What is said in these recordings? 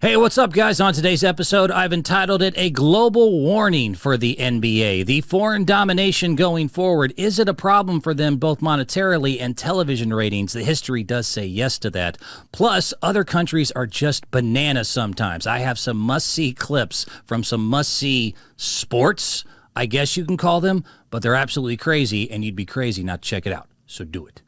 Hey, what's up, guys? On today's episode, I've entitled it A Global Warning for the NBA. The foreign domination going forward, is it a problem for them both monetarily and television ratings? The history does say yes to that. Plus, other countries are just bananas sometimes. I have some must-see clips from some must-see sports, I guess you can call them, but they're absolutely crazy, and you'd be crazy not to check it out. So do it.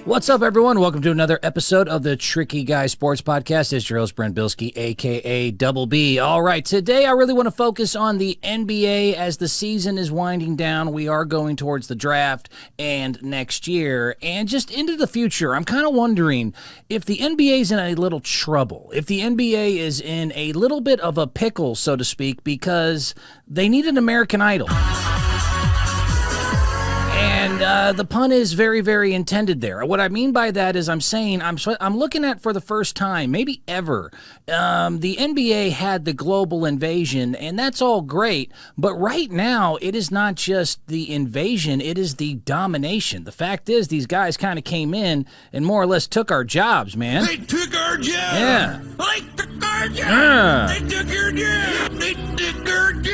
What's up, everyone? Welcome to another episode of the Tricky Guy Sports Podcast. It's your host, Brent Bilski, a.k.a. Double B. All right, today I really want to focus on the NBA as the season is winding down. We are going towards the draft and next year and just into the future. I'm kind of wondering if the NBA is in a little trouble, if the NBA is in a little bit of a pickle, so to speak, because they need an American Idol. And the pun is very, very intended there. What I mean by that is I'm saying I'm looking at for the first time, maybe ever, the NBA had the global invasion, and that's all great. But right now, it is not just the invasion, it is the domination. The fact is, these guys kind of came in and more or less took our jobs, man. They took our jobs! Yeah. They took our jobs! Yeah. They took our jobs! They took our jobs!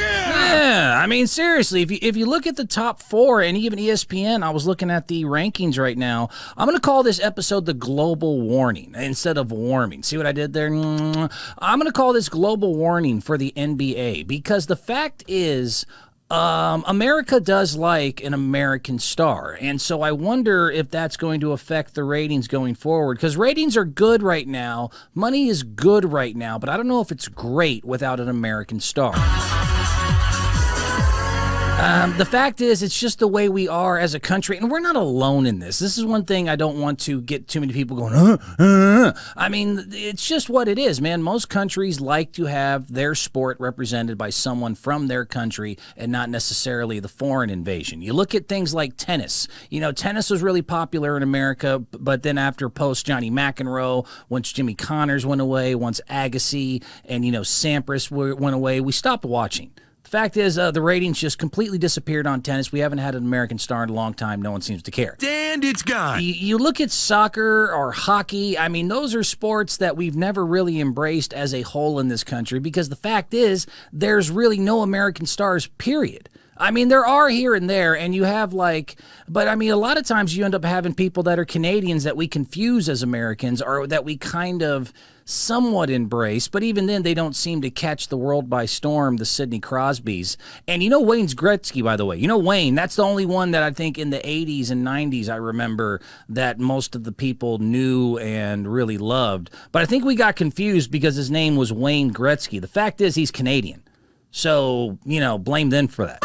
Yeah, I mean, seriously, if you look at the top four and even ESPN, I was looking at the rankings right now. I'm going to call this episode the Global Warning instead of Warming. See what I did there? I'm going to call this Global Warning for the NBA because the fact is, America does like an American star, and so I wonder if that's going to affect the ratings going forward, because ratings are good right now, money is good right now, but I don't know if it's great without an American star. The fact is, it's just the way we are as a country, and we're not alone in this. This is one thing I don't want to get too many people going, I mean, it's just what it is, man. Most countries like to have their sport represented by someone from their country and not necessarily the foreign invasion. You look at things like tennis. You know, tennis was really popular in America, but then after post-Johnny McEnroe, once Jimmy Connors went away, once Agassi and, Sampras went away, we stopped watching. The fact is, the ratings just completely disappeared on tennis. We haven't had an American star in a long time. No one seems to care. And it's gone. You look at soccer or hockey. I mean, those are sports that we've never really embraced as a whole in this country because the fact is, there's really no American stars, period. I mean, there are here and there, and you have but I mean, a lot of times you end up having people that are Canadians that we confuse as Americans or that we kind of somewhat embrace, but even then they don't seem to catch the world by storm, the Sidney Crosbys. And Wayne's Gretzky, by the way. Wayne, that's the only one that I think in the 80s and 90s I remember that most of the people knew and really loved. But I think we got confused because his name was Wayne Gretzky. The fact is he's Canadian. So, blame them for that.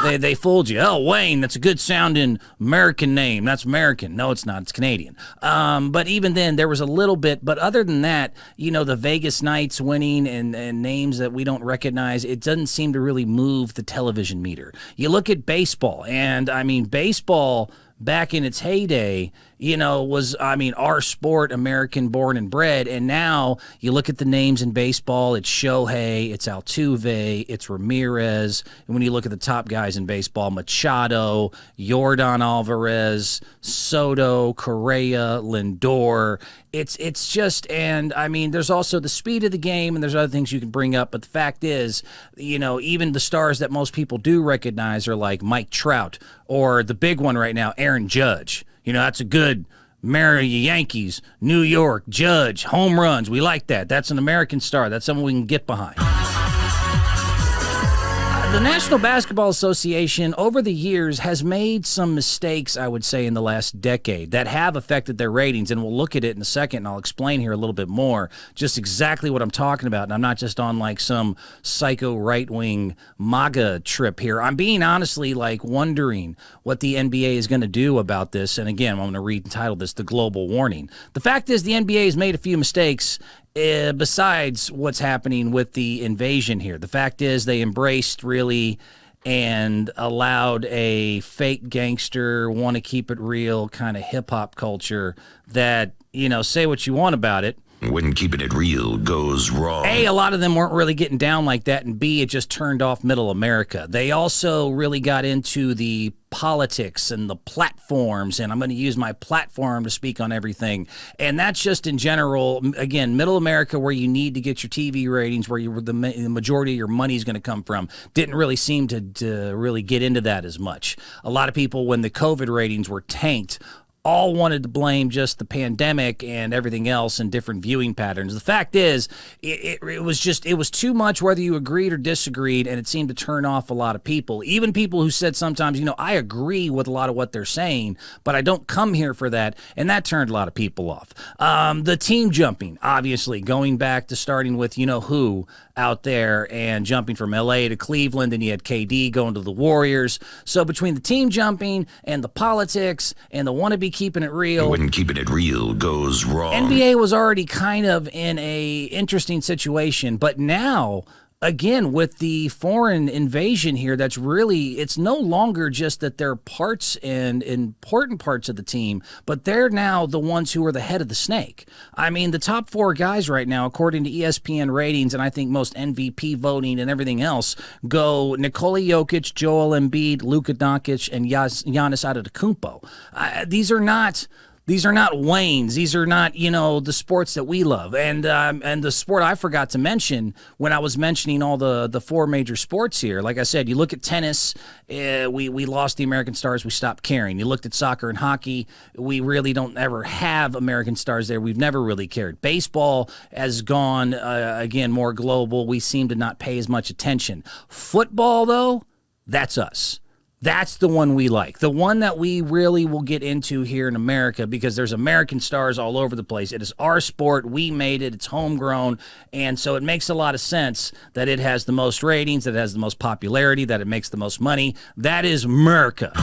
They fooled you. Oh, Wayne, that's a good sounding American name. That's American. No, it's not. It's Canadian. But even then, there was a little bit. But other than that, the Vegas Knights winning and names that we don't recognize, it doesn't seem to really move the television meter. You look at baseball, and I mean, baseball back in its heyday, was, our sport, American born and bred. And now you look at the names in baseball, it's Shohei, it's Altuve, it's Ramirez. And when you look at the top guys in baseball, Machado, Yordan Alvarez, Soto, Correa, Lindor, it's just, and I mean, there's also the speed of the game and there's other things you can bring up. But the fact is, even the stars that most people do recognize are like Mike Trout or the big one right now, Aaron Judge. That's a good Merica Yankees, New York, Judge, home runs. We like that. That's an American star. That's someone we can get behind. The National Basketball Association over the years has made some mistakes, I would say, in the last decade that have affected their ratings, and we'll look at it in a second, and I'll explain here a little bit more just exactly what I'm talking about, and I'm not just on some psycho right-wing MAGA trip here. I'm being honestly wondering what the NBA is going to do about this, and again, I'm going to re-entitle this The Global Warning. The fact is the NBA has made a few mistakes besides what's happening with the invasion here. The fact is they embraced really and allowed a fake gangster, want to keep it real kind of hip-hop culture that say what you want about it. When keeping it real goes wrong. A lot of them weren't really getting down like that, and B, it just turned off middle America. They also really got into the politics and the platforms, and I'm going to use my platform to speak on everything. And that's just in general, again, middle America, where you need to get your TV ratings, where the majority of your money is going to come from, didn't really seem to really get into that as much. A lot of people, when the COVID ratings were tanked, all wanted to blame just the pandemic and everything else and different viewing patterns. The fact is, it was too much whether you agreed or disagreed, and it seemed to turn off a lot of people. Even people who said sometimes, I agree with a lot of what they're saying, but I don't come here for that, and that turned a lot of people off. The team jumping, obviously, going back to starting with who out there and jumping from LA to Cleveland, and you had KD going to the Warriors. So between the team jumping and the politics and the wannabe keeping it real, when keeping it real goes wrong. NBA was already kind of in a interesting situation, but now, again, with the foreign invasion here, it's no longer just that they're parts and important parts of the team, but they're now the ones who are the head of the snake. I mean, the top 4 guys right now, according to ESPN ratings, and I think most MVP voting and everything else, go Nikola Jokic, Joel Embiid, Luka Doncic, and Giannis Antetokounmpo. These are not Waynes. These are not, the sports that we love. And the sport I forgot to mention when I was mentioning all the 4 major sports here, like I said, you look at tennis, we lost the American stars, we stopped caring. You looked at soccer and hockey, we really don't ever have American stars there. We've never really cared. Baseball has gone, again, more global. We seem to not pay as much attention. Football, though, that's us. That's the one we like, the one that we really will get into here in America, because there's American stars all over the place. It is our sport. We made it. It's homegrown. And so it makes a lot of sense that it has the most ratings, that it has the most popularity, that it makes the most money. That is Merica.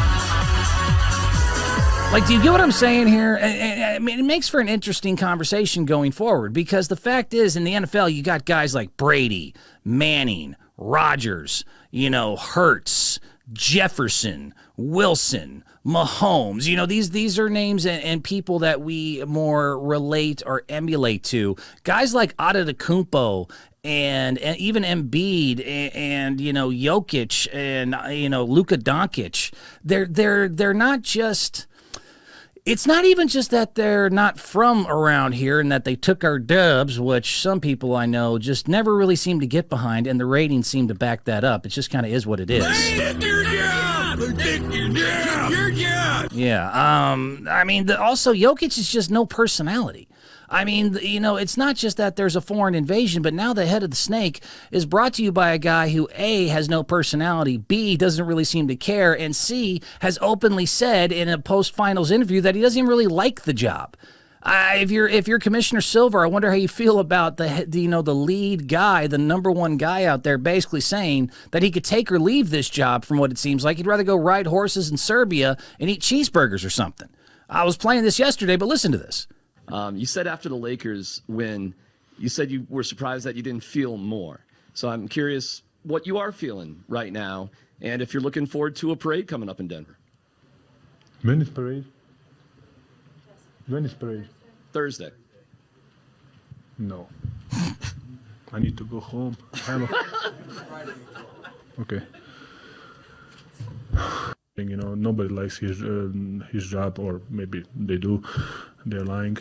Do you get what I'm saying here? I mean, it makes for an interesting conversation going forward, because the fact is, in the NFL, you got guys like Brady, Manning, Rodgers, Hurts, Jefferson, Wilson, Mahomes. These are names and people that we more relate or emulate to. Guys like Antetokounmpo and even Embiid and Jokic and Luka Doncic. They're not just. It's not even just that they're not from around here and that they took our dubs, which some people I know just never really seem to get behind, and the ratings seem to back that up. It just kind of is what it is. Yeah. I mean, also, Jokic is just no personality. I mean, it's not just that there's a foreign invasion, but now the head of the snake is brought to you by a guy who, A, has no personality, B, doesn't really seem to care, and C, has openly said in a post-finals interview that he doesn't even really like the job. If you're Commissioner Silver, I wonder how you feel about the lead guy, the number one guy out there, basically saying that he could take or leave this job. From what it seems like, he'd rather go ride horses in Serbia and eat cheeseburgers or something. I was playing this yesterday, but listen to this. You said after the Lakers win, you said you were surprised that you didn't feel more. So I'm curious what you are feeling right now, and if you're looking forward to a parade coming up in Denver. When is parade? When is parade? Thursday. No. I need to go home. Okay. Nobody likes his job, or maybe they do. They're lying.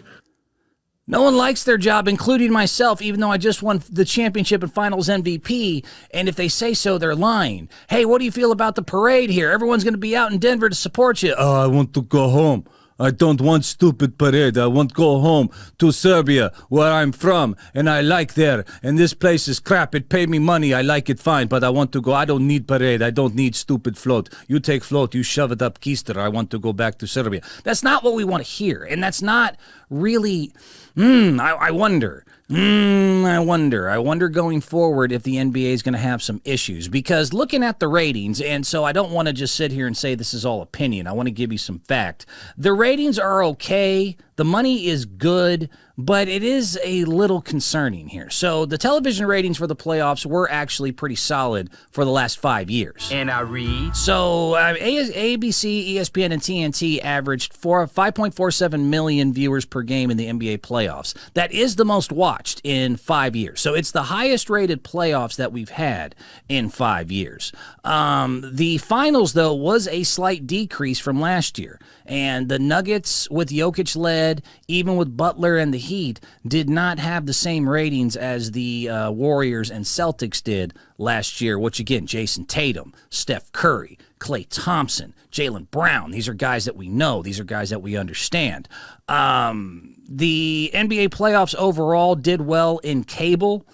No one likes their job, including myself, even though I just won the championship and finals MVP. And if they say so, they're lying. Hey, what do you feel about the parade here? Everyone's going to be out in Denver to support you. Oh, I want to go home. I don't want stupid parade. I want to go home to Serbia, where I'm from, and I like there. And this place is crap. It paid me money. I like it fine, but I want to go. I don't need parade. I don't need stupid float. You take float. You shove it up keister. I want to go back to Serbia. That's not what we want to hear, and that's not really. I wonder. I wonder going forward if the NBA is going to have some issues, because looking at the ratings, and so I don't want to just sit here and say this is all opinion. I want to give you some fact. The ratings are okay. The money is good, but it is a little concerning here. So the television ratings for the playoffs were actually pretty solid for the last 5 years. And I read. So ABC, ESPN, and TNT averaged 5.47 million viewers per game in the NBA playoffs. That is the most watched in 5 years. So it's the highest rated playoffs that we've had in 5 years. The finals, though, was a slight decrease from last year. And the Nuggets, with Jokic led, even with Butler and the Heat, did not have the same ratings as the Warriors and Celtics did last year, which, again, Jason Tatum, Steph Curry, Klay Thompson, Jaylen Brown. These are guys that we know. These are guys that we understand. The NBA playoffs overall did well in cable,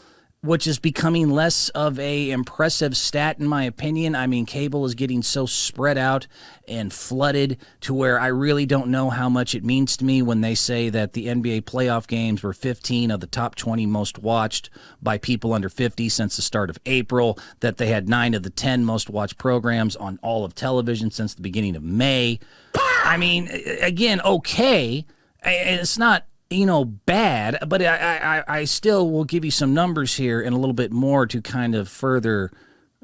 which is becoming less of a impressive stat in my opinion. I mean, cable is getting so spread out and flooded to where I really don't know how much it means to me when they say that the NBA playoff games were 15 of the top 20 most watched by people under 50 since the start of April, that they had 9 of the 10 most watched programs on all of television since the beginning of May. I mean, again, okay, it's not bad, but I still will give you some numbers here and a little bit more to kind of further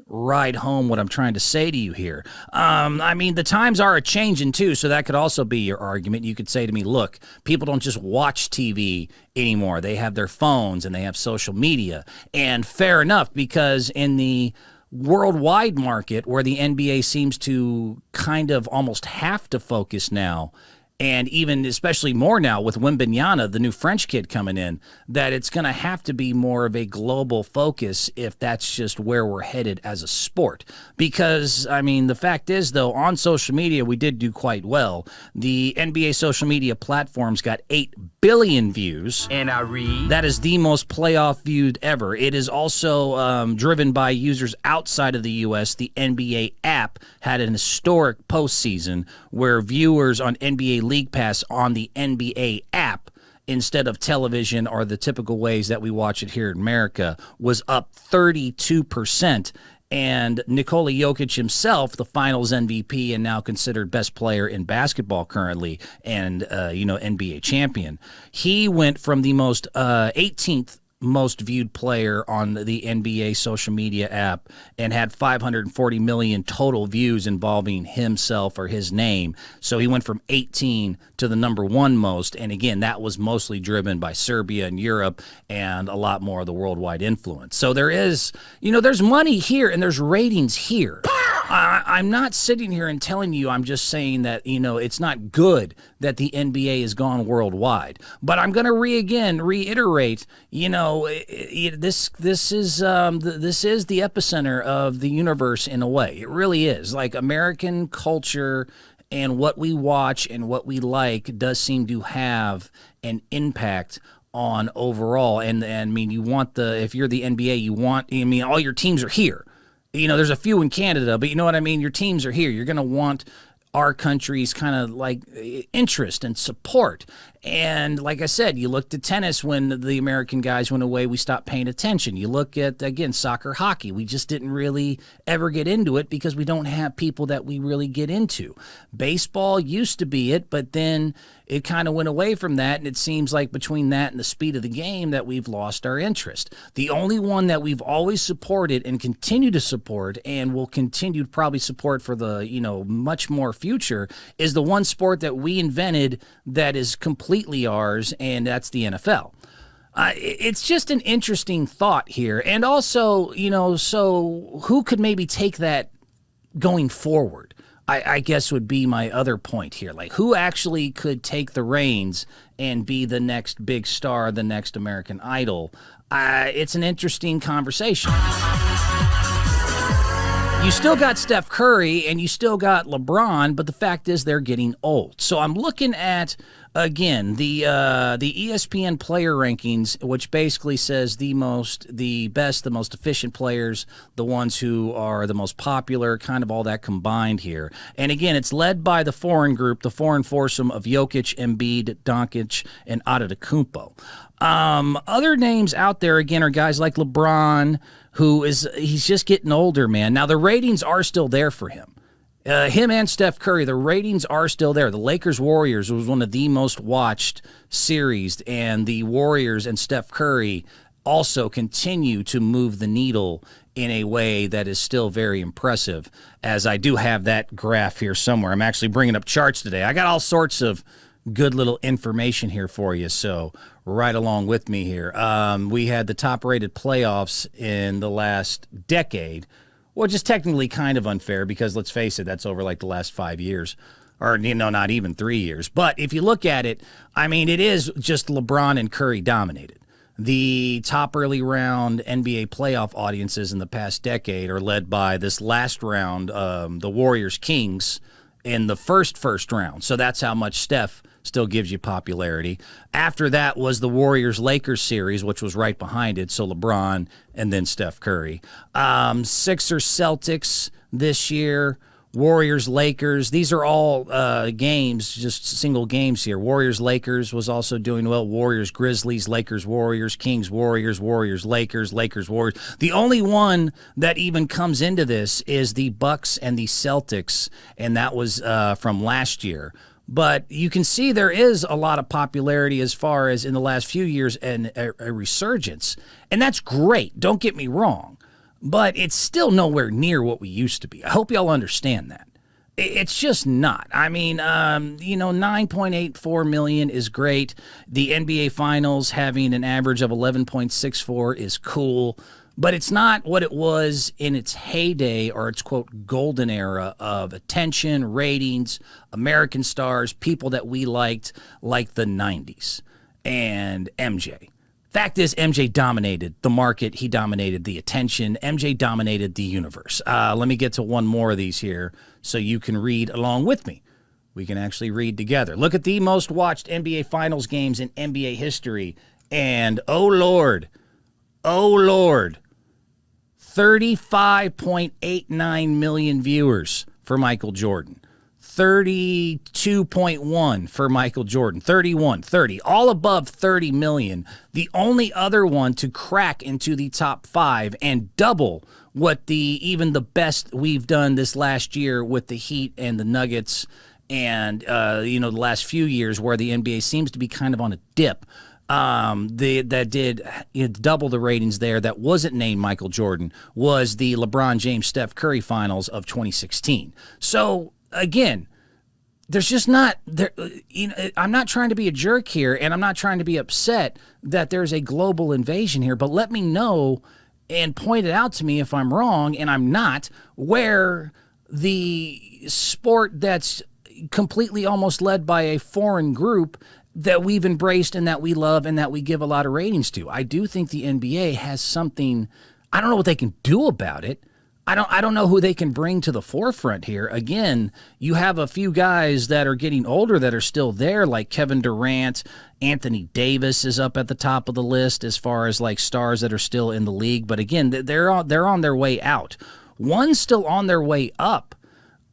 ride home what I'm trying to say to you here. I mean, the times are a-changing too, so that could also be your argument. You could say to me, look, people don't just watch TV anymore. They have their phones and they have social media. And fair enough, because in the worldwide market where the NBA seems to kind of almost have to focus now, and even especially more now with Wembanyama, the new French kid coming in, that it's going to have to be more of a global focus if that's just where we're headed as a sport. Because, I mean, the fact is, though, on social media, we did do quite well. The NBA social media platforms got 8 billion views. And I read. That is the most playoff viewed ever. It is also driven by users outside of the U.S. The NBA app had an historic postseason where viewers on NBA League Pass on the NBA app instead of television or the typical ways that we watch it here in America was up 32%. And Nikola Jokic himself, the finals MVP and now considered best player in basketball currently and, NBA champion, he went from the most 18th most viewed player on the NBA social media app and had 540 million total views involving himself or his name. So he went from 18 to the number 1 most. And again, that was mostly driven by Serbia and Europe and a lot more of the worldwide influence. So there is, there's money here and there's ratings here. I'm not sitting here and telling you, I'm just saying that, it's not good that the NBA has gone worldwide. But I'm going to reiterate, this is the epicenter of the universe in a way. It really is. Like American culture and what we watch and what we like does seem to have an impact on overall. And I mean, if you're the NBA, all your teams are here. There's a few in Canada, but you know what I mean? Your teams are here. You're going to want our country's kind of like interest and support. And like I said, you looked at tennis when the American guys went away, we stopped paying attention. You look at, again, soccer, hockey. We just didn't really ever get into it because we don't have people that we really get into. Baseball used to be it, but then it kind of went away from that, and it seems like between that and the speed of the game that we've lost our interest. The only one that we've always supported and continue to support and will continue to probably support for the, much more future is the one sport that we invented that is completely ours, and that's the NFL. It's just an interesting thought here. And also, so who could maybe take that going forward? I guess would be my other point here. Like, who actually could take the reins and be the next big star, the next American Idol? It's an interesting conversation. You still got Steph Curry and you still got LeBron, but the fact is they're getting old. So I'm looking at, again, the ESPN player rankings, which basically says the best, the most efficient players, the ones who are the most popular, kind of all that combined here. And again, it's led by the foreign group, the foreign foursome of Jokic, Embiid, Doncic, and Antetokounmpo. Other names out there, again, are guys like LeBron, he's just getting older, man. Now, the ratings are still there for him. Him and Steph Curry, the ratings are still there. The Lakers-Warriors was one of the most watched series, and the Warriors and Steph Curry also continue to move the needle in a way that is still very impressive, as I do have that graph here somewhere. I'm actually bringing up charts today. I got all sorts of good little information here for you, so right along with me here. We had the top-rated playoffs in the last decade, which is technically kind of unfair because, let's face it, that's over like the last 5 years. Or, not even 3 years. But if you look at it, I mean, it is just LeBron and Curry dominated. The top early round NBA playoff audiences in the past decade are led by this last round, the Warriors-Kings in the first round. So that's how much Steph still gives you popularity. After that was the Warriors-Lakers series, which was right behind it, so LeBron and then Steph Curry. Sixers-Celtics this year, Warriors-Lakers. These are all games, just single games here. Warriors-Lakers was also doing well. Warriors-Grizzlies, Lakers-Warriors, Kings-Warriors, Warriors-Lakers, Lakers-Warriors. The only one that even comes into this is the Bucks and the Celtics, and that was from last year. But you can see there is a lot of popularity as far as in the last few years and a resurgence. And that's great. Don't get me wrong. But it's still nowhere near what we used to be. I hope y'all understand that. It's just not. I mean, 9.84 million is great. The NBA Finals having an average of 11.64 is cool. But it's not what it was in its heyday or its, quote, golden era of attention, ratings, American stars, people that we liked, like the 90s, and MJ. Fact is, MJ dominated the market. He dominated the attention. MJ dominated the universe. Let me get to one more of these here so you can read along with me. We can actually read together. Look at the most watched NBA Finals games in NBA history. And, oh, Lord, 35.89 million viewers for Michael Jordan. 32.1 for Michael Jordan. 31, 30, all above 30 million. The only other one to crack into the top 5 and double what even the best we've done this last year with the Heat and the Nuggets and, the last few years where the NBA seems to be kind of on a dip. That did double the ratings there that wasn't named Michael Jordan was the LeBron James Steph Curry finals of 2016. So again, there's just not there. I'm not trying to be a jerk here, and I'm not trying to be upset that there's a global invasion here. But let me know and point it out to me if I'm wrong, and I'm not. Where the sport that's completely almost led by a foreign group that we've embraced and that we love and that we give a lot of ratings to. I do think the NBA has something. I don't know what they can do about it. I don't know who they can bring to the forefront here. Again, you have a few guys that are getting older that are still there, like Kevin Durant. Anthony Davis is up at the top of the list as far as like stars that are still in the league. But again, they're on their way out. One's still on their way up.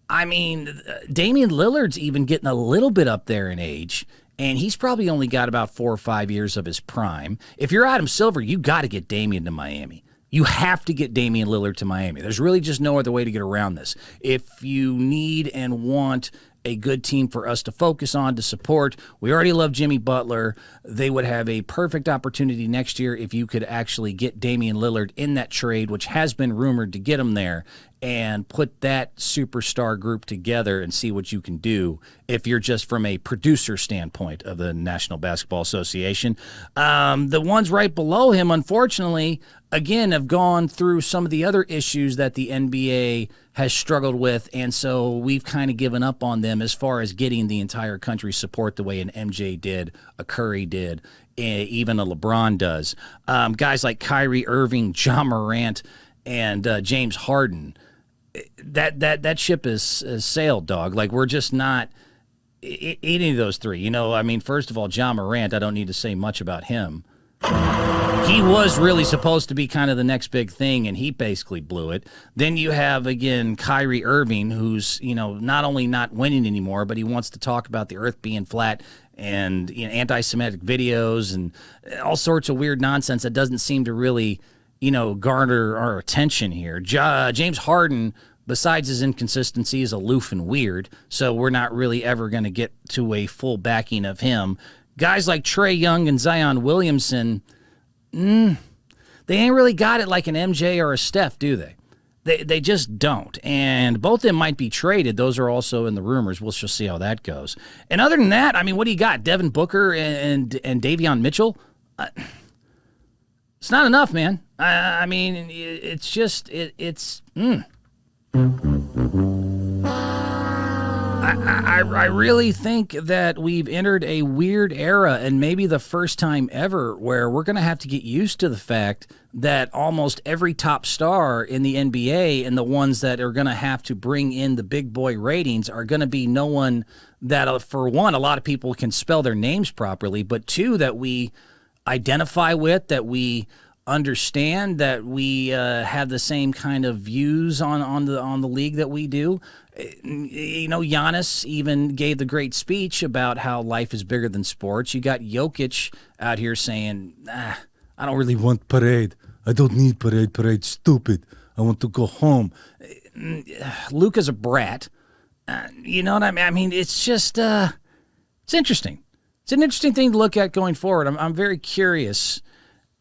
I mean, Damian Lillard's even getting a little bit up there in age, and he's probably only got about 4 or 5 years of his prime. If you're Adam Silver, you got to get Damian to Miami. You have to get Damian Lillard to Miami. There's really just no other way to get around this. If you need and want a good team for us to focus on, to support, we already love Jimmy Butler. They would have a perfect opportunity next year if you could actually get Damian Lillard in that trade, which has been rumored to get him there, and put that superstar group together and see what you can do if you're just from a producer standpoint of the National Basketball Association. The ones right below him, unfortunately, again, have gone through some of the other issues that the NBA has struggled with, and so we've kind of given up on them as far as getting the entire country support the way an MJ did, a Curry did, even a LeBron does. Guys like Kyrie Irving, John Morant, and James Harden, that ship is sailed, dog. Like, we're just not any of those three. I mean, first of all, John Morant, I don't need to say much about him. He was really supposed to be kind of the next big thing, and he basically blew it. Then you have, again, Kyrie Irving, who's, not only not winning anymore, but he wants to talk about the earth being flat and anti-Semitic videos and all sorts of weird nonsense that doesn't seem to really, garner our attention here. James Harden besides his inconsistency, is aloof and weird. So we're not really ever going to get to a full backing of him. Guys like Trae Young and Zion Williamson, they ain't really got it like an MJ or a Steph, do they? They just don't. And both of them might be traded. Those are also in the rumors. We'll just see how that goes. And other than that, I mean, what do you got? Devin Booker and Davion Mitchell? It's not enough, man. I mean, it's just, it's. I really think that we've entered a weird era, and maybe the first time ever, where we're going to have to get used to the fact that almost every top star in the NBA and the ones that are going to have to bring in the big boy ratings are going to be no one that, for one, a lot of people can spell their names properly, but two, that we identify with, that we understand, that we have the same kind of views on the league that we do. You know, Giannis even gave the great speech about how life is bigger than sports. You got Jokic out here saying, I don't really want parade. I don't need parade. Parade's stupid. I want to go home. Luka's a brat. You know what I mean? I mean, it's just, it's interesting. It's an interesting thing to look at going forward. I'm very curious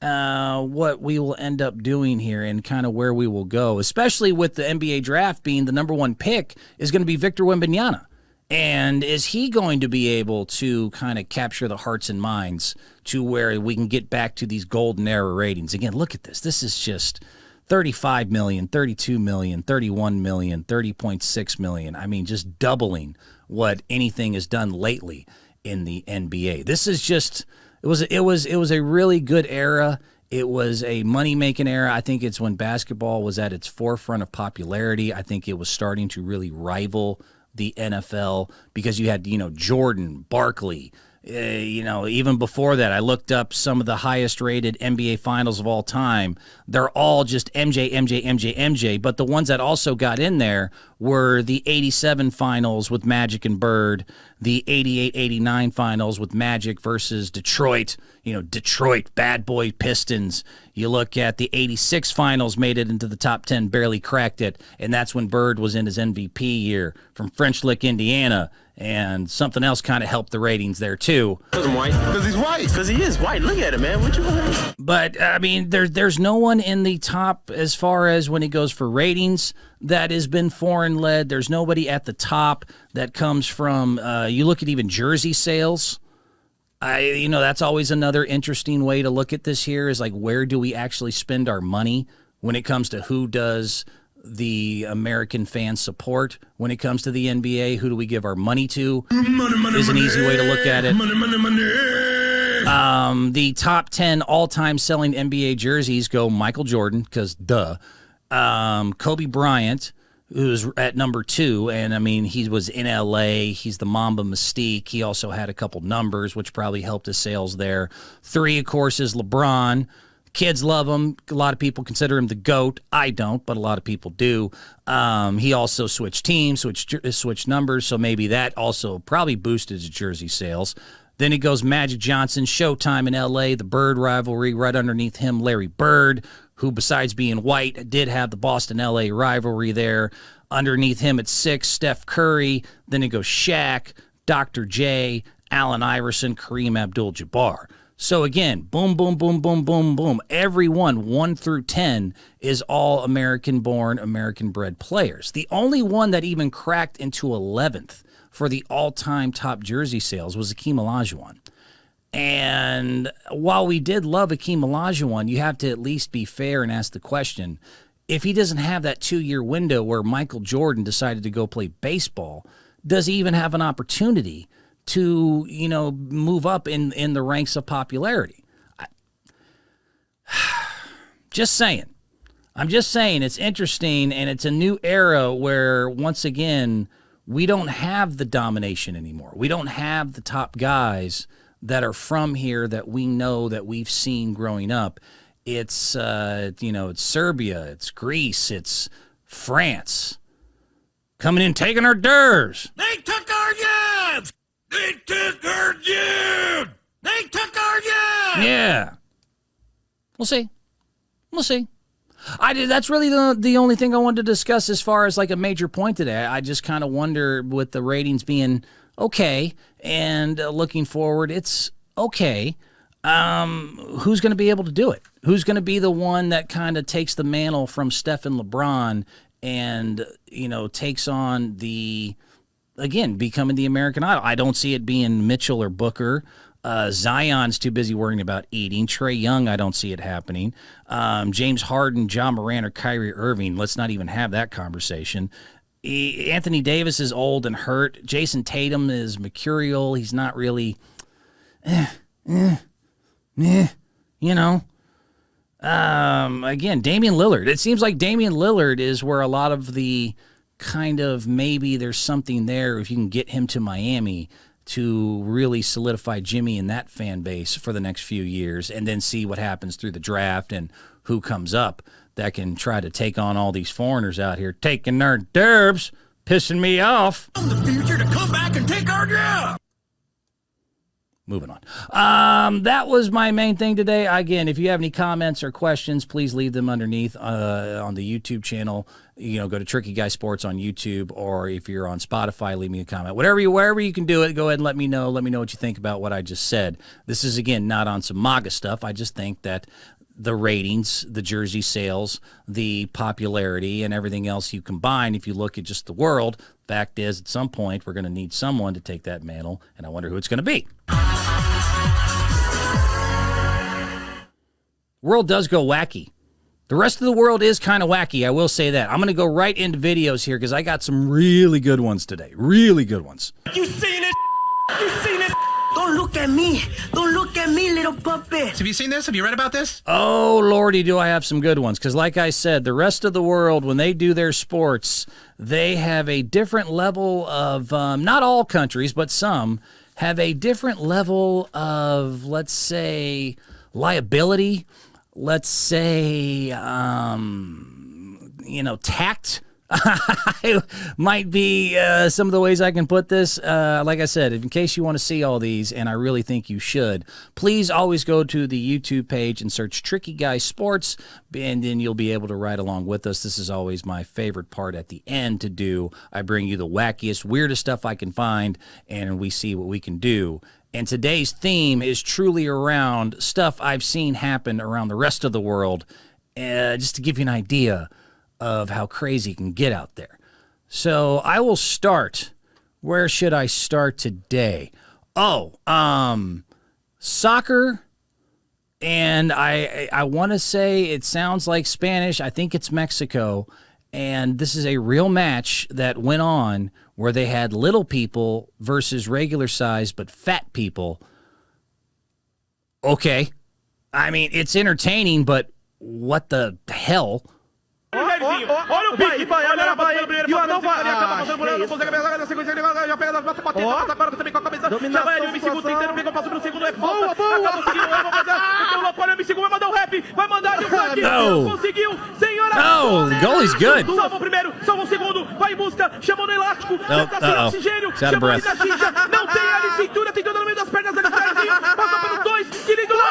what we will end up doing here and kind of where we will go, especially with the NBA draft being the number one pick is going to be Victor Wembanyama. And is he going to be able to kind of capture the hearts and minds to where we can get back to these golden era ratings? Again, look at this. This is just 35 million, 32 million, 31 million, 30.6 million. I mean, just doubling what anything has done lately in the NBA. This is just, it was a really good era. It was a money-making era. I think it's when basketball was at its forefront of popularity. I think it was starting to really rival the NFL because you had, Jordan, Barkley. Even before that, I looked up some of the highest-rated NBA finals of all time. They're all just MJ, MJ, MJ, MJ. But the ones that also got in there were the 87 finals with Magic and Bird, the 88-89 finals with Magic versus Detroit. Detroit, bad boy Pistons. You look at the 86 finals, made it into the top 10, barely cracked it. And that's when Bird was in his MVP year from French Lick, Indiana. And something else kind of helped the ratings there, too. Because I'm white. Because he's white. Because he is white. Look at him, man. What you want? But, I mean, there's no one in the top as far as when it goes for ratings that has been foreign-led. There's nobody at the top that comes from, you look at even jersey sales. That's always another interesting way to look at this here is like, where do we actually spend our money when it comes to who does the American fan support when it comes to the NBA? Who do we give our money to? Is an easy way to look at it. The top 10 all-time selling NBA jerseys go Michael Jordan, because duh. Kobe Bryant, who's at number 2, and I mean, he was in LA. He's the Mamba Mystique. He also had a couple numbers, which probably helped his sales there. 3, of course, is LeBron. Kids love him. A lot of people consider him the GOAT. I don't, but a lot of people do. He also switched teams, switched numbers, so maybe that also probably boosted his jersey sales. Then it goes Magic Johnson, Showtime in L.A., the Bird rivalry. Right underneath him, Larry Bird, who besides being white did have the Boston-L.A. rivalry there. Underneath him at 6, Steph Curry. Then it goes Shaq, Dr. J, Allen Iverson, Kareem Abdul-Jabbar. So again, boom, boom, boom, boom, boom, boom. Every 1 through 10 is all American-born, American-bred players. The only one that even cracked into 11th for the all-time top jersey sales was Hakeem Olajuwon. And while we did love Hakeem Olajuwon, you have to at least be fair and ask the question, if he doesn't have that 2-year window where Michael Jordan decided to go play baseball, does he even have an opportunity to, move up in the ranks of popularity? Just saying. I'm just saying it's interesting, and it's a new era where, once again, we don't have the domination anymore. We don't have the top guys that are from here that we know, that we've seen growing up. It's, it's Serbia, it's Greece, it's France coming in, taking our durs. They took our jobs! They took our jobs! They took our jobs! Yeah. We'll see. That's really the only thing I wanted to discuss as far as like a major point today. I just kind of wonder, with the ratings being okay and looking forward, it's okay. Who's going to be able to do it? Who's going to be the one that kind of takes the mantle from Steph and LeBron and, takes on becoming the American Idol? I don't see it being Mitchell or Booker. Zion's too busy worrying about eating. Trae Young, I don't see it happening. James Harden, John Morant, or Kyrie Irving, let's not even have that conversation. Anthony Davis is old and hurt. Jason Tatum is mercurial. He's not really, Again, Damian Lillard. It seems like Damian Lillard is where a lot of the kind of maybe there's something there if you can get him to Miami to really solidify Jimmy and that fan base for the next few years, and then see what happens through the draft and who comes up that can try to take on all these foreigners out here taking their derbs, pissing me off. The future to come back and take our job. Moving on. That was my main thing today. Again, if you have any comments or questions, please leave them underneath on the YouTube channel. Go to Tricky Guy Sports on YouTube, or if you're on Spotify, leave me a comment. Wherever you can do it, go ahead and let me know. Let me know what you think about what I just said. This is, again, not on some MAGA stuff. I just think that the ratings, the jersey sales, the popularity, and everything else you combine, if you look at just the world, fact is, at some point, we're going to need someone to take that mantle, and I wonder who it's going to be. World does go wacky. The rest of the world is kind of wacky, I will say that. I'm going to go right into videos here because I got some really good ones today. Really good ones. You seen it? You seen it? Don't look at me. Don't look at me, little puppet. Have you seen this? Have you read about this? Oh, Lordy, do I have some good ones. Because like I said, the rest of the world, when they do their sports, they have a different level of, not all countries, but some, have a different level of, let's say, liability. Let's say, tact. Might be some of the ways I can put this. Like I said, in case you want to see all these, and I really think you should, please always go to the YouTube page and search Tricky Guy Sports, and then you'll be able to ride along with us. This is always my favorite part at the end to do. I bring you the wackiest, weirdest stuff I can find, and we see what we can do. And today's theme is truly around stuff I've seen happen around the rest of the world, just to give you an idea of how crazy it can get out there. So I will start. Where should I start today? Soccer, and I want to say it sounds like Spanish. I think it's Mexico, and this is a real match that went on where they had little people versus regular size but fat people. Okay. I mean, it's entertaining, but what the hell? Olha o pique, olha a Bahia, e o anão vai, acaba passando por ela, não consegue pegar na sequência, ele já pega nas batendo, agora também com a cabeça, já vai ali o M5 tentando pegar o passo pelo segundo, é falta, acaba conseguindo, vai mandar, então o Lopolho, o M5 vai mandar um rap, vai mandar de um tanque, não conseguiu, senhora, no, the goalie's good. Salva o primeiro, salva o segundo, vai em busca, chamou no elástico, já tá sem oxigênio, chamou ele da cincha, não tem ali cintura, tentou no meio das pernas, ele passou pelos dois, que lindo lance!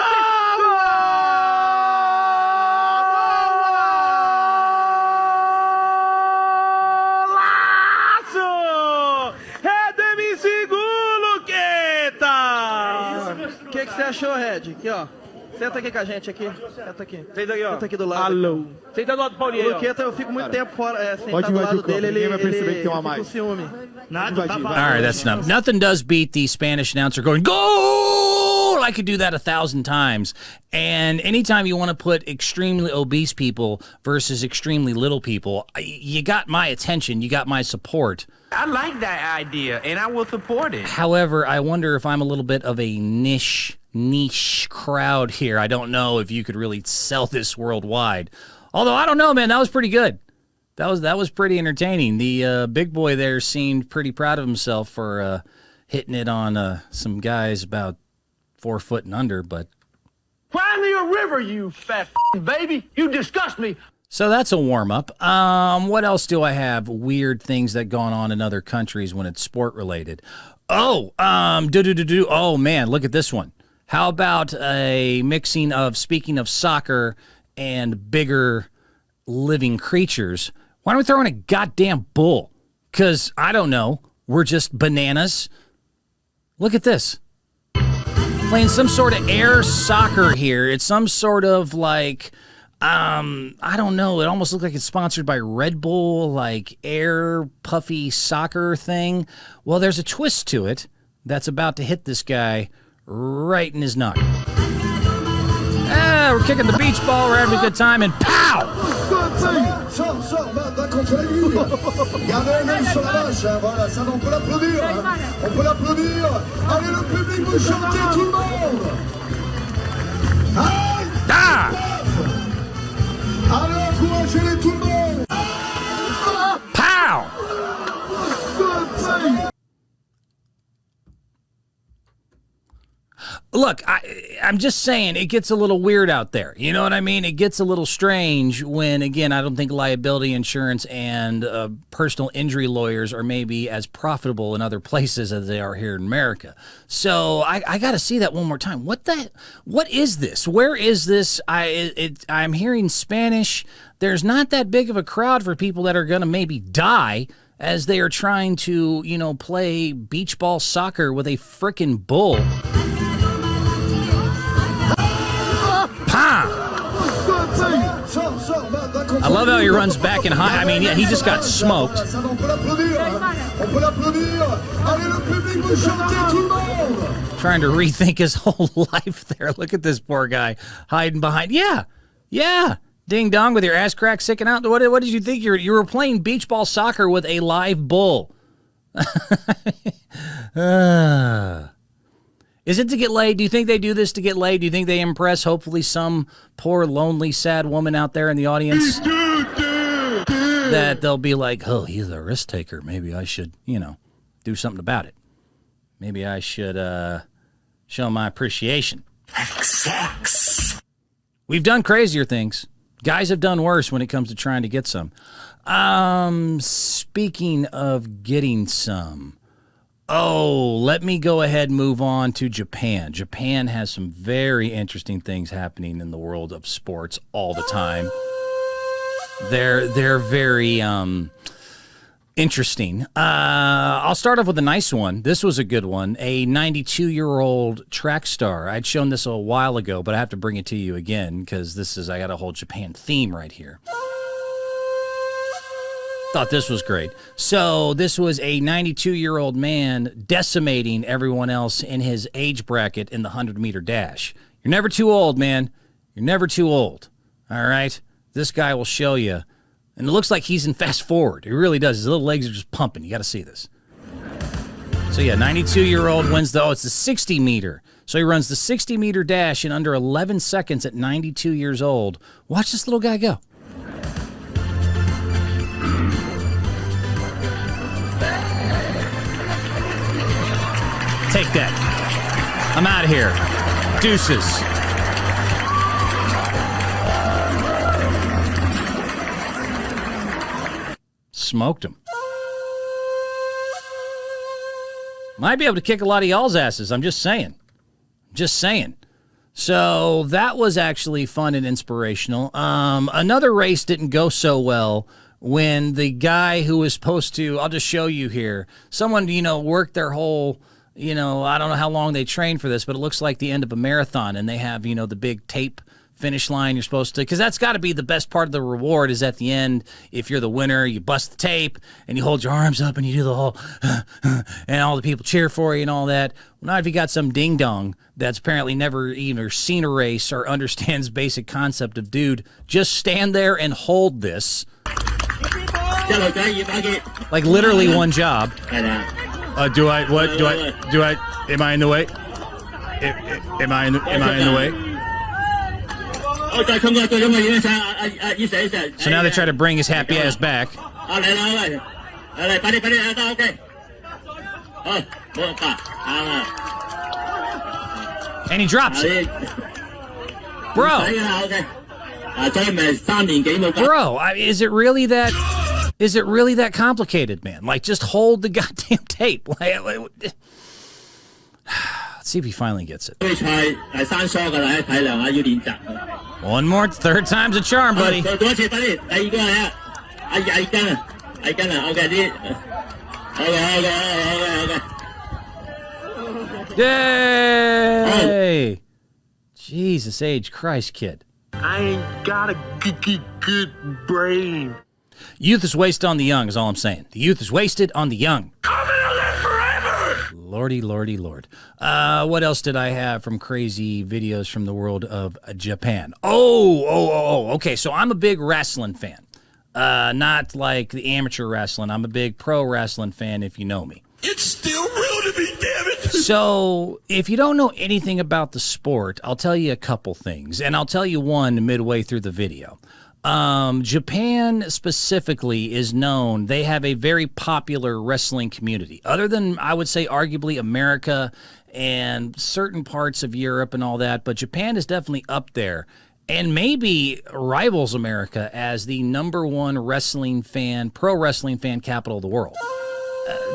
O que você achou, Red? Aqui, ó. Senta aqui com a gente aqui. Senta aqui. Senta aqui, ó. Senta aqui do lado. Alô. Senta do lado do Paulinho. O Luqueta, eu fico muito tempo fora, sentado do lado dele, ele fica com ciúme. Nada, tá All right, that's enough. Nothing does beat the Spanish announcer going, goal! I could do that 1,000 times. And anytime you want to put extremely obese people versus extremely little people, you got my attention, you got my support. I like that idea, and I will support it. However, I wonder if I'm a little bit of a niche crowd here. I don't know if you could really sell this worldwide. Although, I don't know, man. That was pretty good. That was pretty entertaining. The big boy there seemed pretty proud of himself for hitting it on some guys about 4 foot and under, but... Find me a river, you fat baby. You disgust me. So that's a warm-up. What else do I have? Weird things that gone on in other countries when it's sport-related. Oh, oh, man, look at this one. How about a mixing of, speaking of soccer, and bigger living creatures, why don't we throw in a goddamn bull? Because, I don't know, we're just bananas. Look at this. Playing some sort of air soccer here. It's some sort of like, I don't know. It almost looks like it's sponsored by Red Bull, like air puffy soccer thing. Well, there's a twist to it that's about to hit this guy right in his nut. We're kicking the beach ball. We're having a good time, and pow! Pow! Look, I'm just saying it gets a little weird out there. You know what I mean? It gets a little strange when, again, I don't think liability insurance and personal injury lawyers are maybe as profitable in other places as they are here in America. So I got to see that one more time. What is this? Where is this? I'm hearing Spanish. There's not that big of a crowd for people that are going to maybe die as they are trying to, play beach ball soccer with a frickin' bull. I love how he runs back and high. I mean, yeah, he just got smoked. Trying to rethink his whole life there. Look at this poor guy hiding behind. Yeah. Ding dong with your ass crack sticking out. What did you think? You were playing beach ball soccer with a live bull. Is it to get laid? Do you think they do this to get laid? Do you think they impress, hopefully, some poor, lonely, sad woman out there in the audience? That they'll be like, oh, he's a risk taker. Maybe I should, do something about it. Maybe I should show my appreciation. Sex. We've done crazier things. Guys have done worse when it comes to trying to get some. Speaking of getting some... Oh, let me go ahead and move on to Japan. Japan has some very interesting things happening in the world of sports all the time. They're very interesting. I'll start off with a nice one. This was a good one. A 92-year-old track star. I'd shown this a while ago, but I have to bring it to you again because I got a whole Japan theme right here. Thought this was great. So this was a 92-year-old man decimating everyone else in his age bracket in the 100-meter dash. You're never too old, man. You're never too old. All right? This guy will show you. And it looks like he's in fast forward. He really does. His little legs are just pumping. You got to see this. So, yeah, 92-year-old wins it's the 60-meter. So he runs the 60-meter dash in under 11 seconds at 92 years old. Watch this little guy go. Take that. I'm out of here. Deuces. Smoked him. Might be able to kick a lot of y'all's asses. I'm just saying. So that was actually fun and inspirational. Another race didn't go so well when the guy who was supposed to, I'll just show you here, someone, worked their whole... I don't know how long they trained for this, but it looks like the end of a marathon, and they have, the big tape finish line you're supposed to, because that's got to be the best part of the reward is at the end. If you're the winner, you bust the tape, and you hold your arms up, and you do the whole, and all the people cheer for you and all that. Well, not if you got some ding-dong that's apparently never even seen a race or understands basic concept of, dude, just stand there and hold this. Like literally one job. Am I in the way? Am I in the way? So now they try to bring his happy ass back. And he drops it. Bro, is it really that complicated, man? Like, just hold the goddamn tape. Let's see if he finally gets it. One more, third time's a charm, buddy. Yay! Jesus H. Christ, kid. I ain't got a good brain. Youth is wasted on the young is all I'm saying. The youth is wasted on the young. I'm gonna live forever. Lordy, lordy, lord. What else did I have from crazy videos from the world of Japan? Okay, so I'm a big wrestling fan. Not like the amateur wrestling. I'm a big pro wrestling fan, if you know me. It's still real to me, damn it! So, if you don't know anything about the sport, I'll tell you a couple things, and I'll tell you one midway through the video. Japan specifically is known, they have a very popular wrestling community. Other than, I would say, arguably America and certain parts of Europe and all that, but Japan is definitely up there and maybe rivals America as the #1 wrestling fan, pro wrestling fan capital of the world.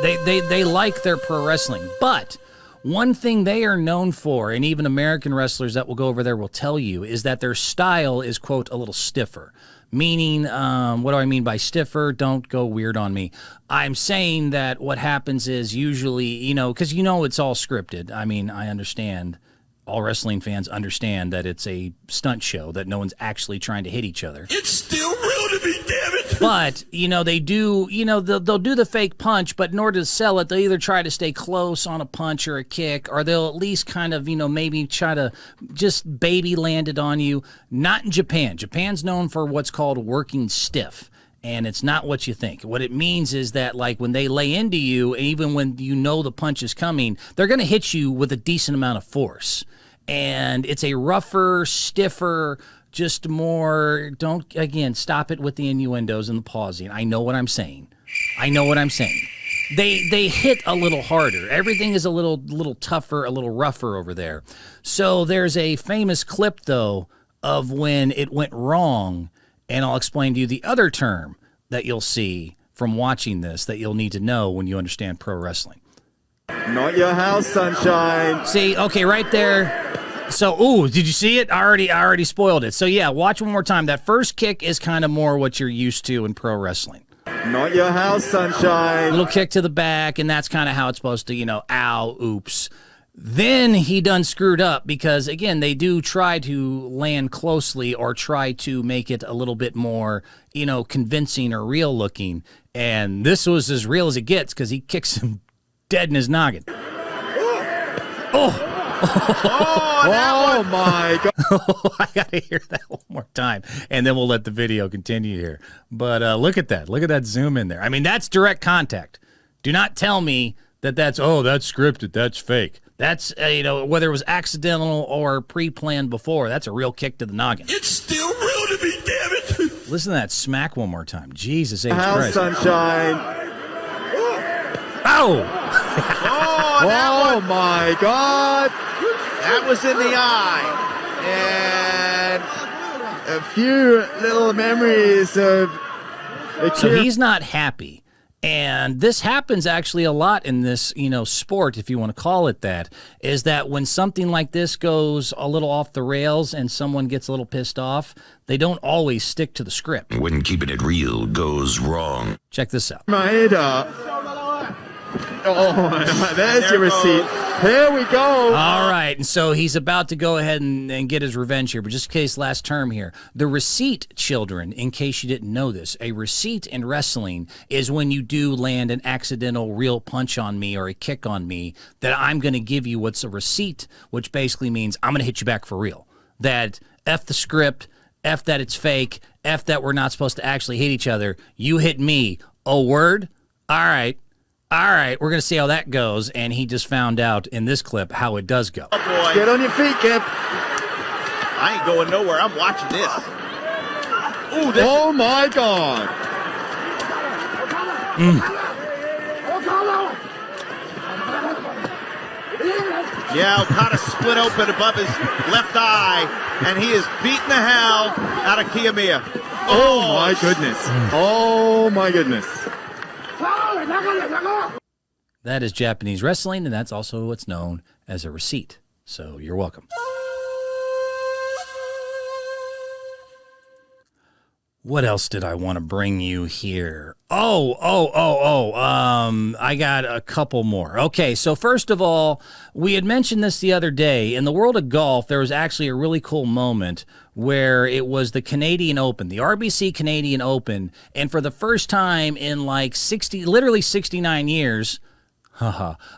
They like their pro wrestling, but one thing they are known for, and even American wrestlers that will go over there will tell you, is that their style is, quote, a little stiffer. Meaning, what do I mean by stiffer? Don't go weird on me. I'm saying that what happens is usually, because it's all scripted. I mean, I understand. All wrestling fans understand that it's a stunt show, that no one's actually trying to hit each other. It's still real to me, damn it! But, they do, they'll do the fake punch, but in order to sell it, they'll either try to stay close on a punch or a kick, or they'll at least kind of, maybe try to just baby land it on you. Not in Japan. Japan's known for what's called working stiff. And it's not what you think. What it means is that, like, when they lay into you, even when the punch is coming, they're going to hit you with a decent amount of force. And it's a rougher, stiffer, just more, stop it with the innuendos and the pausing. I know what I'm saying. They hit a little harder. Everything is a little tougher, a little rougher over there. So there's a famous clip, though, of when it went wrong, and I'll explain to you the other term that you'll see from watching this that you'll need to know when you understand pro wrestling. Not your house, sunshine. See, okay, right there. So, did you see it? I already spoiled it. So, yeah, watch one more time. That first kick is kind of more what you're used to in pro wrestling. Not your house, sunshine. Little kick to the back, and that's kind of how it's supposed to, ow, oops. Then he done screwed up because, again, they do try to land closely or try to make it a little bit more, convincing or real looking. And this was as real as it gets because he kicks him dead in his noggin. Oh my God. I got to hear that one more time, and then we'll let the video continue here. But look at that. Look at that zoom in there. I mean, that's direct contact. Do not tell me that's scripted, that's fake. That's, whether it was accidental or pre-planned before, that's a real kick to the noggin. It's still real to me, damn it! Listen to that smack one more time. Jesus H. House, Christ. sunshine. Oh! Oh my God. That was in the eye. And a few little memories of the So he's not happy. And this happens actually a lot in this, sport, if you want to call it that, is that when something like this goes a little off the rails and someone gets a little pissed off, they don't always stick to the script. When keeping it real goes wrong. Check this out. my head up. Oh, there's your receipt. Here we go. All right, and so he's about to go ahead and get his revenge here, but just in case, last term here. The receipt, children, in case you didn't know this, a receipt in wrestling is when you do land an accidental real punch on me or a kick on me, that I'm going to give you what's a receipt, which basically means I'm going to hit you back for real. That F the script, F that it's fake, F that we're not supposed to actually hit each other. You hit me. Oh, word? All right, we're going to see how that goes, and he just found out in this clip how it does go. Oh boy. Get on your feet, Kip. I ain't going nowhere. I'm watching this. Ooh, this Oh my God. Yeah, Okada split open above his left eye, and he is beating the hell out of Kiyomiya. Oh my goodness. Oh my goodness. That is Japanese wrestling, and that's also what's known as a receipt. So you're welcome. What else did I want to bring you here? I got a couple more. Okay, so first of all, we had mentioned this the other day. In the world of golf, there was actually a really cool moment where it was the Canadian Open, the RBC Canadian Open, and for the first time in like 69 years,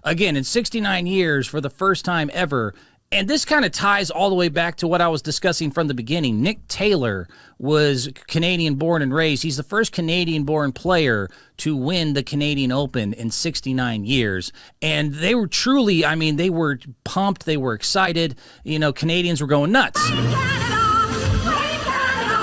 again, in 69 years, for the first time ever, and this kind of ties all the way back to what I was discussing from the beginning. Nick Taylor was Canadian-born and raised. He's the first Canadian-born player to win the Canadian Open in 69 years. And they were truly, I mean, they were pumped. They were excited. You know, Canadians were going nuts.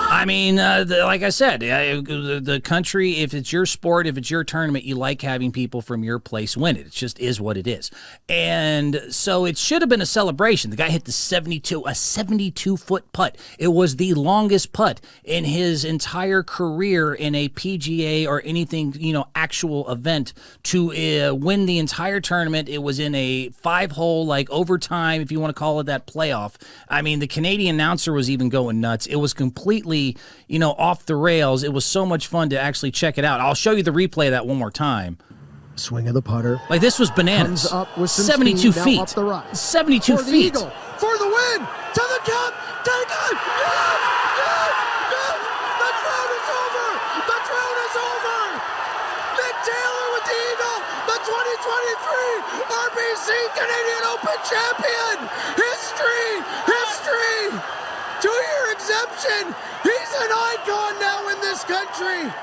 I mean, like I said, the country, if it's your sport, if it's your tournament, you like having people from your place win it. It just is what it is. And so it should have been a celebration. The guy hit a 72-foot putt. It was the longest putt in his entire career in a PGA or anything, actual event to win the entire tournament. It was in a 5-hole, like overtime, if you want to call it that, playoff. I mean, the Canadian announcer was even going nuts. It was completely off the rails. It was so much fun to actually check it out. I'll show you the replay of that one more time. Swing of the putter. Like, this was bananas. Comes up with some 72 speed, feet. now up the right. 72 for the feet. Eagle, for the win, to the cup, take it. Yes! The drought is over. The drought is over. Nick Taylor with the Eagle, the 2023 RBC Canadian Open champion. History. 2-year exemption. He's an icon now in this country.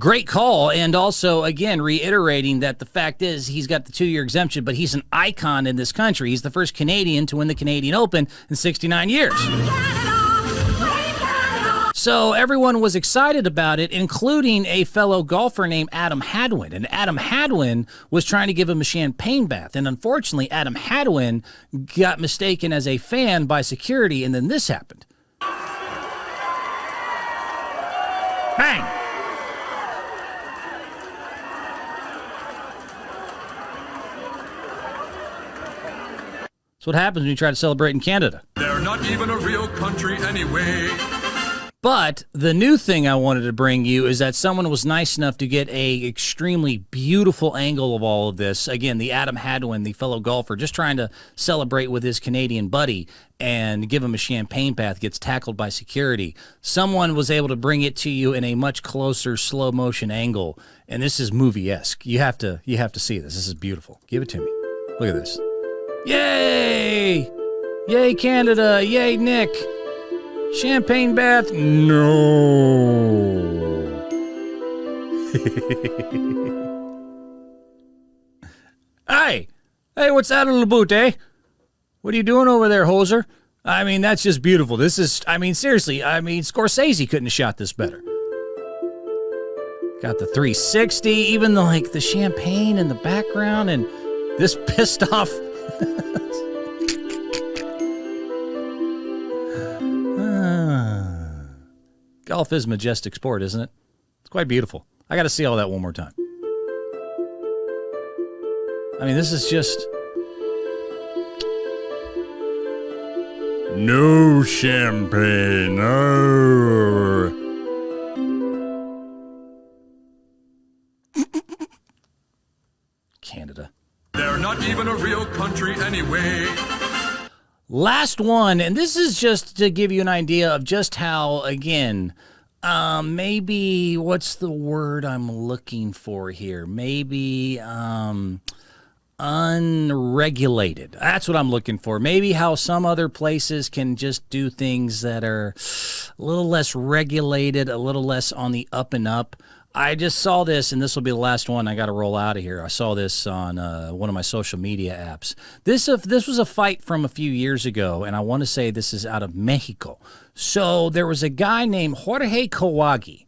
Great call, and also, again, reiterating that the fact is he's got the 2-year exemption, but he's an icon in this country. He's the first Canadian to win the Canadian Open in 69 years. So everyone was excited about it, including a fellow golfer named Adam Hadwin. And Adam Hadwin was trying to give him a champagne bath. And unfortunately, Adam Hadwin got mistaken as a fan by security, and then this happened. Bang! That's what happens when you try to celebrate in Canada. They're not even a real country anyway. But the new thing I wanted to bring you is that someone was nice enough to get a extremely beautiful angle of all of this. Again, the Adam Hadwin, the fellow golfer, just trying to celebrate with his Canadian buddy and give him a champagne bath, gets tackled by security. Someone was able to bring it to you in a much closer slow motion angle, and this is movie-esque. You have to see this. This is beautiful. Give it to me. Look at this. Yay! Yay, Canada! Yay, Nick! Champagne bath? No. Hey, what's that little boot, eh? What are you doing over there, hoser? I mean, that's just beautiful. This is, seriously, Scorsese couldn't have shot this better. Got the 360, even the champagne in the background, and this pissed off. Golf is a majestic sport, isn't it? It's quite beautiful. I got to see all that one more time. I mean, this is just... No champagne, no. Canada. They're not even a real country anyway. Last one, and this is just to give you an idea of just how, again, maybe, what's the word I'm looking for here? Maybe unregulated. That's what I'm looking for. Maybe how some other places can just do things that are a little less regulated, a little less on the up and up. I just saw this, and this will be the last one. I got to roll out of here. I saw this on one of my social media apps. This was a fight from a few years ago, and I want to say this is out of Mexico. So there was a guy named Jorge Kawagi,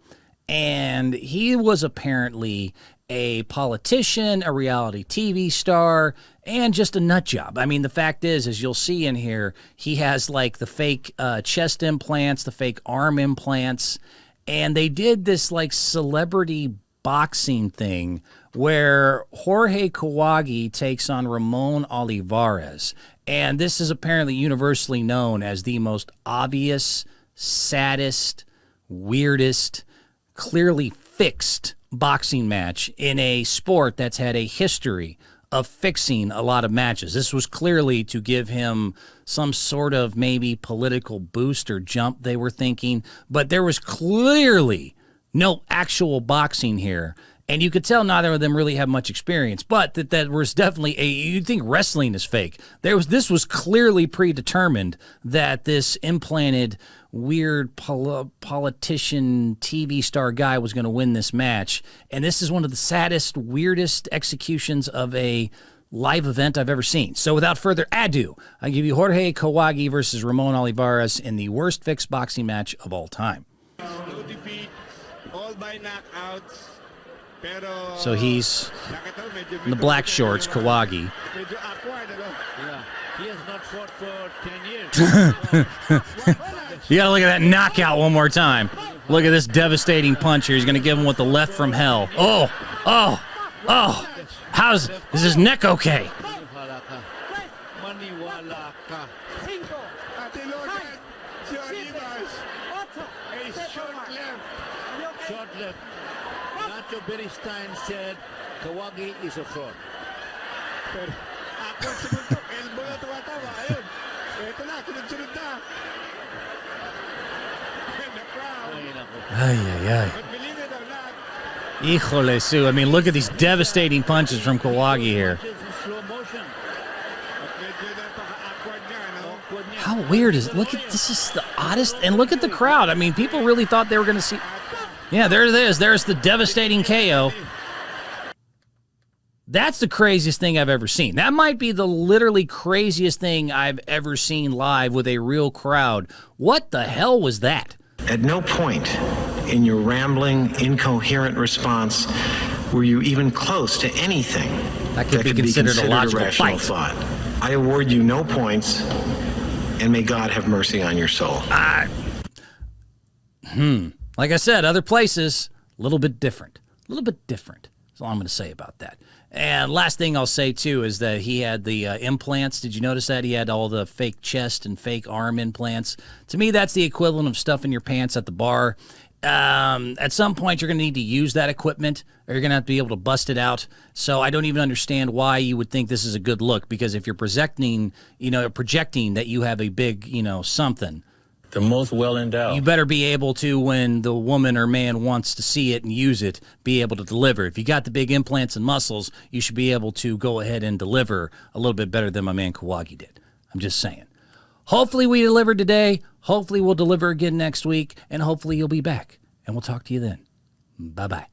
and he was apparently a politician, a reality TV star, and just a nut job. I mean, the fact is, as you'll see in here, he has like the fake chest implants, the fake arm implants. And they did this like celebrity boxing thing where Jorge Kawagi takes on Ramon Olivares. And this is apparently universally known as the most obvious, saddest, weirdest, clearly fixed boxing match in a sport that's had a history of fixing a lot of matches. This was clearly to give him some sort of maybe political boost or jump, they were thinking, but there was clearly no actual boxing here. And you could tell neither of them really have much experience, but that was definitely you'd think wrestling is fake. This was clearly predetermined that this implanted weird politician TV star guy was going to win this match. And this is one of the saddest, weirdest executions of a live event I've ever seen. So without further ado, I give you Jorge Kawagi versus Ramon Olivares in the worst fixed boxing match of all time. No defeat, all by knockouts. So he's in the black shorts, Kawagi. Yeah, he has not fought for 10 years. You gotta look at that knockout one more time. Look at this devastating punch here. He's gonna give him with the left from hell. Oh. Is his neck okay? Short left. Nacho Beristain said Kawagi is a fraud. Pero ako sumuntok, elbow na tumatawa. Ayun. Ito na, sunod-sunod na. The crowd. Ay. Híjole, Sue. I mean, look at these devastating punches from Kawagi here. How weird is it? Look at this is the oddest, and look at the crowd. I mean, people really thought they were going to see. Yeah, there it is. There's the devastating KO. That's the craziest thing I've ever seen. That might be the literally craziest thing I've ever seen live with a real crowd. What the hell was that? At no point in your rambling, incoherent response were you even close to anything that could be considered a logical rational fight. Thought. I award you no points, and may God have mercy on your soul. Like I said, other places, a little bit different. A little bit different. That's all I'm going to say about that. And last thing I'll say, too, is that he had the implants. Did you notice that? He had all the fake chest and fake arm implants. To me, that's the equivalent of stuffing your pants at the bar. At some point, you're going to need to use that equipment, or you're going to have to be able to bust it out. So I don't even understand why you would think this is a good look, because if you're projecting that you have a big, something, the most well-endowed, you better be able to, when the woman or man wants to see it and use it, be able to deliver. If you got the big implants and muscles, you should be able to go ahead and deliver a little bit better than my man Kawagi did. I'm just saying. Hopefully we delivered today. Hopefully we'll deliver again next week. And hopefully you'll be back. And we'll talk to you then. Bye-bye.